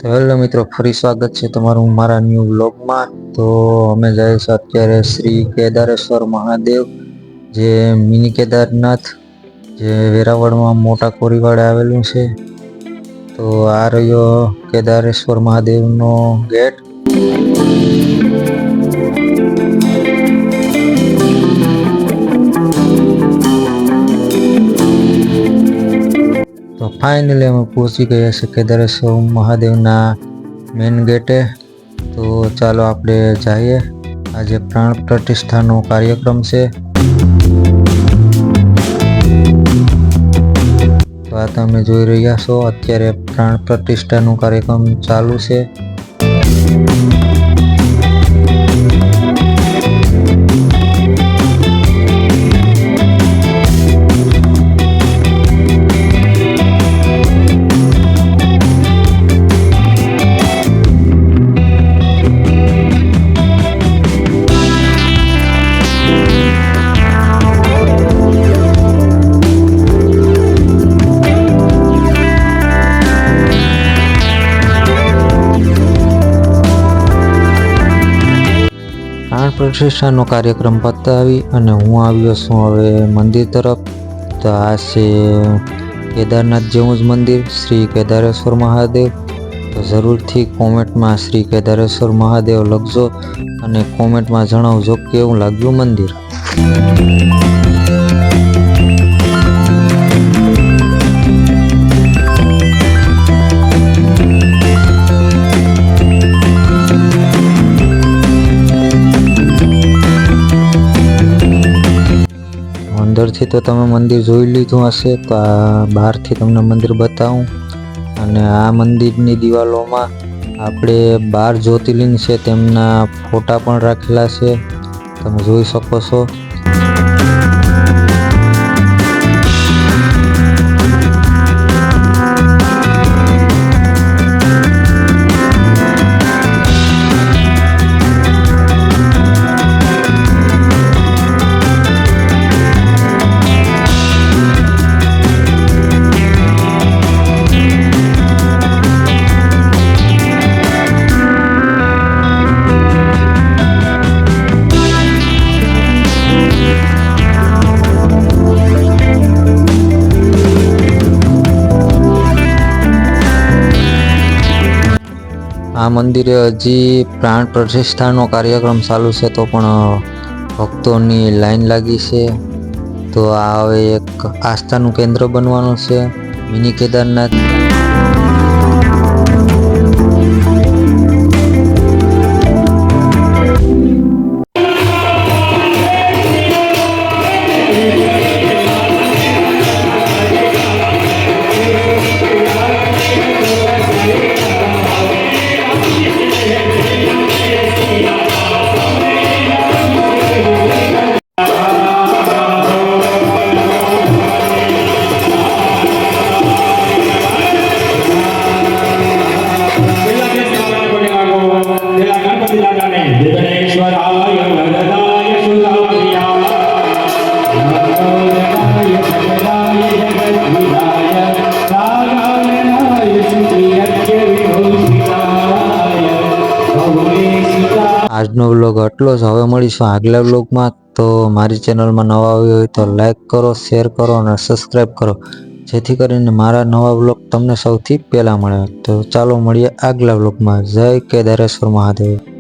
તો હેલો મિત્રો, ફરી સ્વાગત છે તમારું મારા ન્યૂ વ્લોગમાં। તો અમે જઈએ છીએ અત્યારે શ્રી કેદારેશ્વર મહાદેવ, જે મિની કેદારનાથ, જે વેરાવળમાં મોટા કોરીવાડે આવેલું છે। તો આ રહ્યો કેદારેશ્વર મહાદેવનો ગેટ। તો ફાઇનલી અમે પહોંચી ગયા છે કેદારેશ્વર મહાદેવના મેન ગેટે। તો ચાલો આપણે જઈએ। આજે પ્રાણ પ્રતિષ્ઠાનો કાર્યક્રમ છે। તો આ તમે જોઈ રહ્યા છો, અત્યારે પ્રાણ પ્રતિષ્ઠાનો કાર્યક્રમ ચાલુ છે। પ્રાણ પ્રતિષ્ઠાનો કાર્યક્રમ પતાવી અને હું આવ્યો છું હવે મંદિર તરફ। તો આ છે કેદારનાથ જેવું જ મંદિર, શ્રી કેદારેશ્વર મહાદેવ। તો જરૂરથી કોમેન્ટમાં શ્રી કેદારેશ્વર મહાદેવ લખજો અને કોમેન્ટમાં જણાવજો કેવું લાગ્યું મંદિર। અંદરથી તો તમે મંદિર જોઈ લીધું હશે, તો આ બહારથી તમને મંદિર બતાવું। અને આ મંદિરની દિવાલોમાં આપણે 12 જ્યોતિર્લિંગ છે તેમના ફોટા પણ રાખેલા છે, તમે જોઈ શકો છો। આ મંદિરે હજી પ્રાણ પ્રતિષ્ઠાનો કાર્યક્રમ ચાલુ છે, તો પણ ભક્તોની લાઈન લાગી છે। તો આ હવે એક આસ્થાનું કેન્દ્ર બનવાનું છે મિની કેદારનાથ। આજનો વ્લોગ આટલો જ, હવે મળીશું આગલા વ્લોગમાં। તો મારી ચેનલમાં નવા આવ્યો હોય તો લાઈક કરો, શેર કરો અને સબસ્ક્રાઈબ કરો, જેથી કરીને મારા નવા વ્લોગ તમને સૌથી પહેલા મળે। તો ચાલો મળીએ આગલા વ્લોગમાં। જય કેદારેશ્વર મહાદેવ।